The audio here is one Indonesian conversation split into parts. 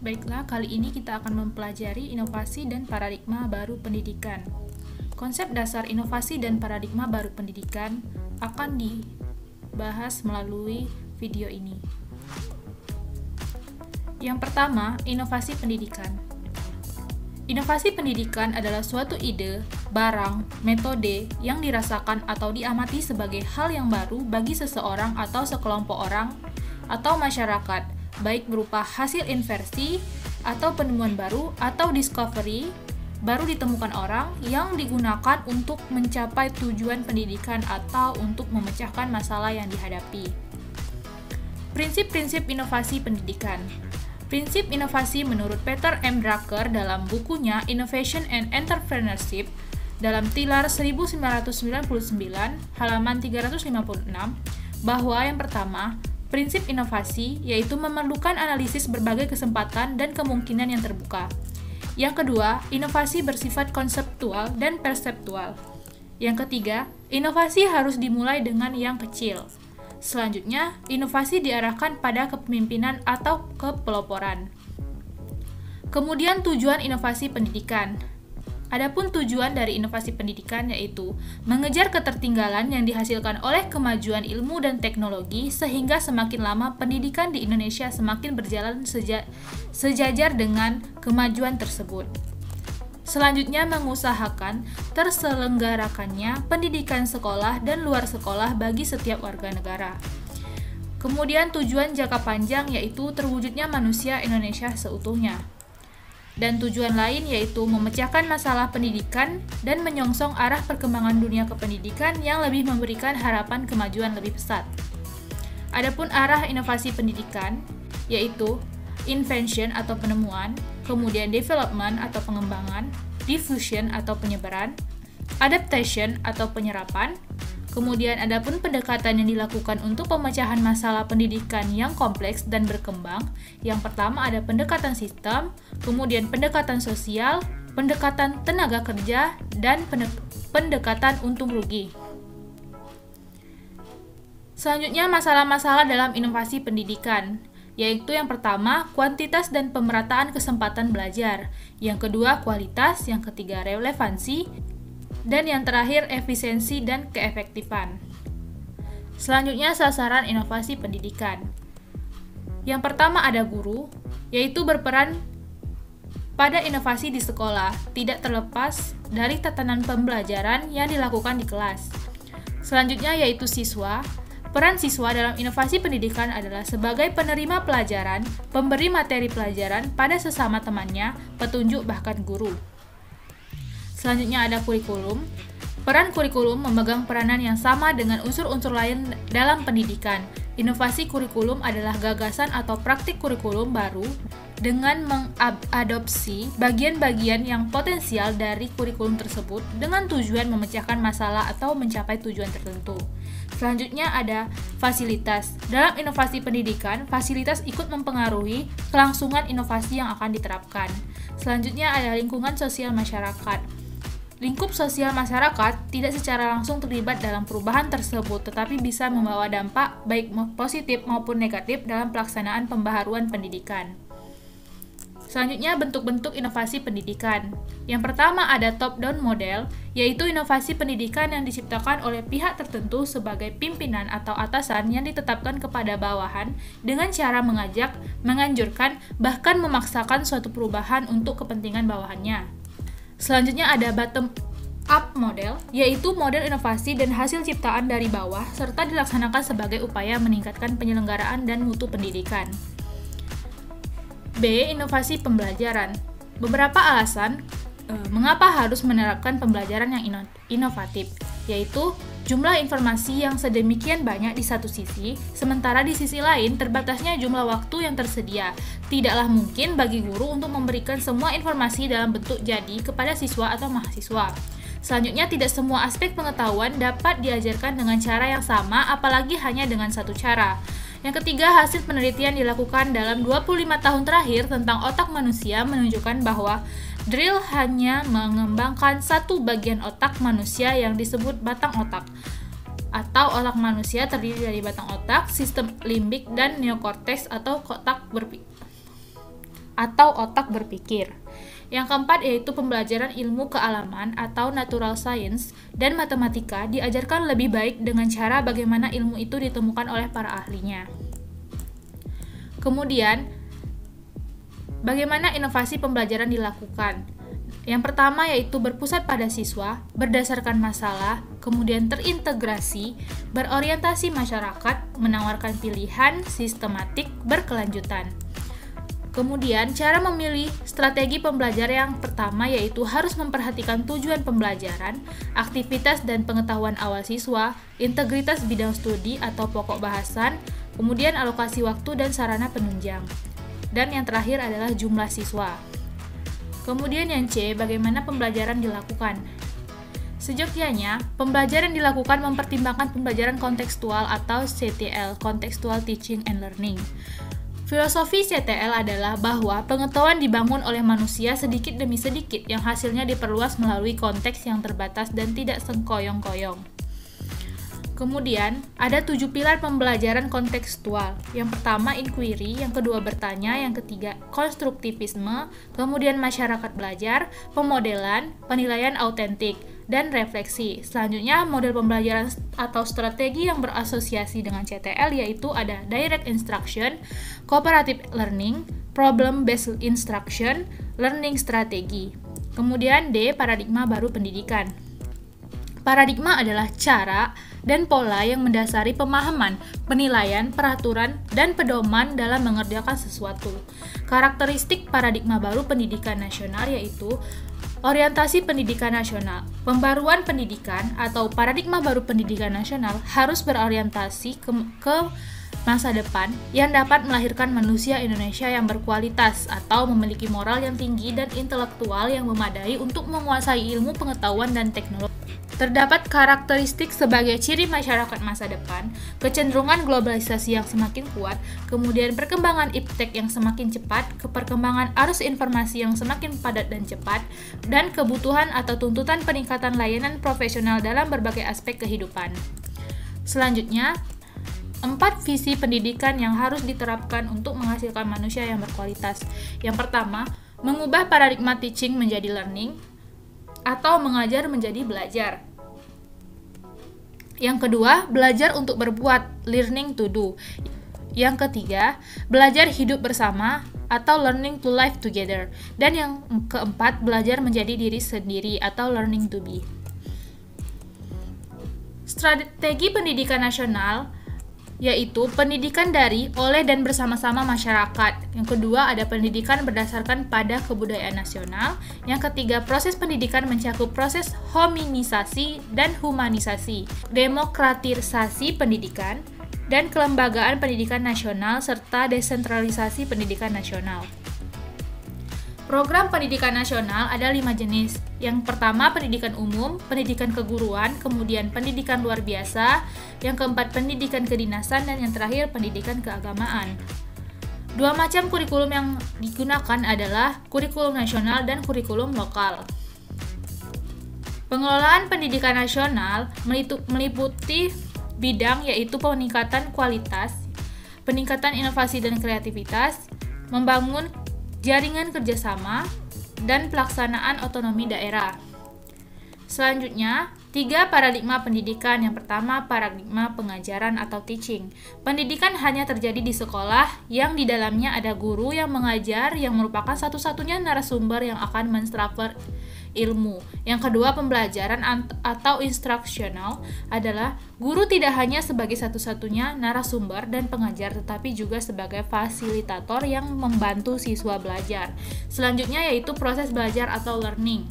Baiklah, kali ini kita akan mempelajari inovasi dan paradigma baru pendidikan. Konsep dasar inovasi dan paradigma baru pendidikan akan dibahas melalui video ini. Yang pertama, inovasi pendidikan. Inovasi pendidikan adalah suatu ide, barang, metode yang dirasakan atau diamati sebagai hal yang baru bagi seseorang atau sekelompok orang atau masyarakat, baik berupa hasil inversi atau penemuan baru atau discovery baru ditemukan orang yang digunakan untuk mencapai tujuan pendidikan atau untuk memecahkan masalah yang dihadapi. Prinsip-prinsip inovasi pendidikan. Prinsip inovasi menurut Peter M. Drucker dalam bukunya Innovation and Entrepreneurship dalam Tilar 1999 halaman 356 bahwa yang pertama, prinsip inovasi yaitu memerlukan analisis berbagai kesempatan dan kemungkinan yang terbuka. Yang kedua, inovasi bersifat konseptual dan perseptual. Yang ketiga, inovasi harus dimulai dengan yang kecil. Selanjutnya, inovasi diarahkan pada kepemimpinan atau kepeloporan. Kemudian tujuan inovasi pendidikan. Adapun tujuan dari inovasi pendidikan yaitu mengejar ketertinggalan yang dihasilkan oleh kemajuan ilmu dan teknologi sehingga semakin lama pendidikan di Indonesia semakin berjalan sejajar dengan kemajuan tersebut. Selanjutnya mengusahakan terselenggarakannya pendidikan sekolah dan luar sekolah bagi setiap warga negara. Kemudian tujuan jangka panjang yaitu terwujudnya manusia Indonesia seutuhnya. Dan tujuan lain yaitu memecahkan masalah pendidikan dan menyongsong arah perkembangan dunia kependidikan yang lebih memberikan harapan kemajuan lebih pesat. Adapun arah inovasi pendidikan yaitu invention atau penemuan, kemudian development atau pengembangan, diffusion atau penyebaran, adaptation atau penyerapan, kemudian adapun pendekatan yang dilakukan untuk pemecahan masalah pendidikan yang kompleks dan berkembang, yang pertama ada pendekatan sistem, kemudian pendekatan sosial, pendekatan tenaga kerja, dan pendekatan untung rugi. Selanjutnya masalah-masalah dalam inovasi pendidikan, yaitu yang pertama, kuantitas dan pemerataan kesempatan belajar, yang kedua, kualitas, yang ketiga, relevansi, dan yang terakhir, efisiensi dan keefektifan. Selanjutnya, sasaran inovasi pendidikan. Yang pertama ada guru, yaitu berperan pada inovasi di sekolah, tidak terlepas dari tatanan pembelajaran yang dilakukan di kelas. Selanjutnya yaitu siswa. Peran siswa dalam inovasi pendidikan adalah sebagai penerima pelajaran, pemberi materi pelajaran pada sesama temannya, petunjuk bahkan guru. Selanjutnya ada kurikulum. Peran kurikulum memegang peranan yang sama dengan unsur-unsur lain dalam pendidikan. Inovasi kurikulum adalah gagasan atau praktik kurikulum baru dengan mengadopsi bagian-bagian yang potensial dari kurikulum tersebut dengan tujuan memecahkan masalah atau mencapai tujuan tertentu. Selanjutnya ada fasilitas. Dalam inovasi pendidikan, fasilitas ikut mempengaruhi kelangsungan inovasi yang akan diterapkan. Selanjutnya ada lingkungan sosial masyarakat. Lingkup sosial masyarakat tidak secara langsung terlibat dalam perubahan tersebut, tetapi bisa membawa dampak baik positif maupun negatif dalam pelaksanaan pembaharuan pendidikan. Selanjutnya, bentuk-bentuk inovasi pendidikan. Yang pertama ada top-down model, yaitu inovasi pendidikan yang diciptakan oleh pihak tertentu sebagai pimpinan atau atasan yang ditetapkan kepada bawahan dengan cara mengajak, menganjurkan, bahkan memaksakan suatu perubahan untuk kepentingan bawahannya. Selanjutnya ada bottom-up model, yaitu model inovasi dan hasil ciptaan dari bawah, serta dilaksanakan sebagai upaya meningkatkan penyelenggaraan dan mutu pendidikan. B. Inovasi pembelajaran. Beberapa alasan mengapa harus menerapkan pembelajaran yang inovatif, yaitu jumlah informasi yang sedemikian banyak di satu sisi, sementara di sisi lain terbatasnya jumlah waktu yang tersedia. Tidaklah mungkin bagi guru untuk memberikan semua informasi dalam bentuk jadi kepada siswa atau mahasiswa. Selanjutnya, tidak semua aspek pengetahuan dapat diajarkan dengan cara yang sama, apalagi hanya dengan satu cara. Yang ketiga, hasil penelitian dilakukan dalam 25 tahun terakhir tentang otak manusia menunjukkan bahwa drill hanya mengembangkan satu bagian otak manusia yang disebut batang otak. Atau otak manusia terdiri dari batang otak, sistem limbik, dan neokorteks atau atau otak berpikir. Yang keempat yaitu pembelajaran ilmu kealaman atau natural science dan matematika diajarkan lebih baik dengan cara bagaimana ilmu itu ditemukan oleh para ahlinya. Kemudian, bagaimana inovasi pembelajaran dilakukan? Yang pertama yaitu berpusat pada siswa, berdasarkan masalah, kemudian terintegrasi, berorientasi masyarakat, menawarkan pilihan, sistematik, berkelanjutan. Kemudian, cara memilih strategi pembelajaran yang pertama yaitu harus memperhatikan tujuan pembelajaran, aktivitas dan pengetahuan awal siswa, integritas bidang studi atau pokok bahasan, kemudian alokasi waktu dan sarana penunjang. Dan yang terakhir adalah jumlah siswa. Kemudian yang C, bagaimana pembelajaran dilakukan? Seyogyanya, pembelajaran dilakukan mempertimbangkan pembelajaran kontekstual atau CTL, Contextual Teaching and Learning. Filosofi CTL adalah bahwa pengetahuan dibangun oleh manusia sedikit demi sedikit yang hasilnya diperluas melalui konteks yang terbatas dan tidak sengkoyong-koyong. Kemudian, ada 7 pilar pembelajaran kontekstual. Yang pertama, inquiry, yang kedua, bertanya, yang ketiga, konstruktivisme, kemudian masyarakat belajar, pemodelan, penilaian autentik, dan refleksi. Selanjutnya, model pembelajaran atau strategi yang berasosiasi dengan CTL yaitu ada direct instruction, cooperative learning, problem-based instruction, learning strategy. Kemudian D, paradigma baru pendidikan. Paradigma adalah cara dan pola yang mendasari pemahaman, penilaian, peraturan, dan pedoman dalam mengerjakan sesuatu. Karakteristik paradigma baru pendidikan nasional yaitu orientasi pendidikan nasional. Pembaruan pendidikan atau paradigma baru pendidikan nasional harus berorientasi ke masa depan yang dapat melahirkan manusia Indonesia yang berkualitas atau memiliki moral yang tinggi dan intelektual yang memadai untuk menguasai ilmu pengetahuan dan teknologi. Terdapat karakteristik sebagai ciri masyarakat masa depan, kecenderungan globalisasi yang semakin kuat, kemudian perkembangan iptek yang semakin cepat, perkembangan arus informasi yang semakin padat dan cepat, dan kebutuhan atau tuntutan peningkatan layanan profesional dalam berbagai aspek kehidupan. Selanjutnya, 4 visi pendidikan yang harus diterapkan untuk menghasilkan manusia yang berkualitas. Yang pertama, mengubah paradigma teaching menjadi learning, atau mengajar menjadi belajar. Yang kedua, belajar untuk berbuat, learning to do. Yang ketiga, belajar hidup bersama atau learning to live together. Dan yang keempat, belajar menjadi diri sendiri atau learning to be. Strategi pendidikan nasional yaitu pendidikan dari, oleh, dan bersama-sama masyarakat. Yang kedua, ada pendidikan berdasarkan pada kebudayaan nasional. Yang ketiga, proses pendidikan mencakup proses hominisasi dan humanisasi, demokratisasi pendidikan, dan kelembagaan pendidikan nasional, serta desentralisasi pendidikan nasional. Program pendidikan nasional ada 5 jenis. Yang pertama, pendidikan umum, pendidikan keguruan, kemudian pendidikan luar biasa, yang keempat, pendidikan kedinasan, dan yang terakhir, pendidikan keagamaan. 2 macam kurikulum yang digunakan adalah kurikulum nasional dan kurikulum lokal. Pengelolaan pendidikan nasional meliputi bidang yaitu peningkatan kualitas, peningkatan inovasi dan kreativitas, membangun jaringan kerjasama, dan pelaksanaan otonomi daerah. Selanjutnya, 3 paradigma pendidikan. Yang pertama, paradigma pengajaran atau teaching. Pendidikan hanya terjadi di sekolah yang di dalamnya ada guru yang mengajar yang merupakan satu-satunya narasumber yang akan mentransfer ilmu. Yang kedua, pembelajaran atau instruksional adalah guru tidak hanya sebagai satu-satunya narasumber dan pengajar, tetapi juga sebagai fasilitator yang membantu siswa belajar. Selanjutnya yaitu proses belajar atau learning,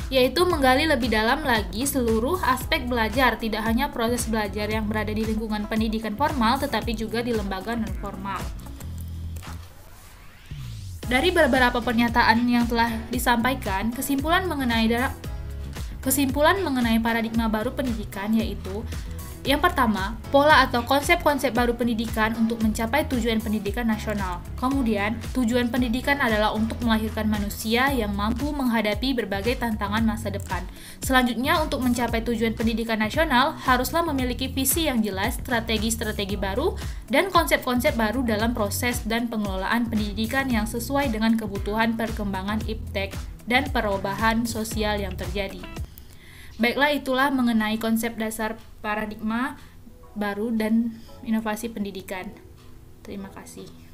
yaitu menggali lebih dalam lagi seluruh aspek belajar, tidak hanya proses belajar yang berada di lingkungan pendidikan formal, tetapi juga di lembaga non-formal. Dari beberapa pernyataan yang telah disampaikan, kesimpulan mengenai paradigma baru pendidikan yaitu Yang pertama, pola atau konsep-konsep baru pendidikan untuk mencapai tujuan pendidikan nasional. Kemudian, tujuan pendidikan adalah untuk melahirkan manusia yang mampu menghadapi berbagai tantangan masa depan. Selanjutnya, untuk mencapai tujuan pendidikan nasional, haruslah memiliki visi yang jelas, strategi-strategi baru, dan konsep-konsep baru dalam proses dan pengelolaan pendidikan yang sesuai dengan kebutuhan perkembangan iptek dan perubahan sosial yang terjadi. Baiklah, itulah mengenai konsep dasar paradigma baru dan inovasi pendidikan. Terima kasih.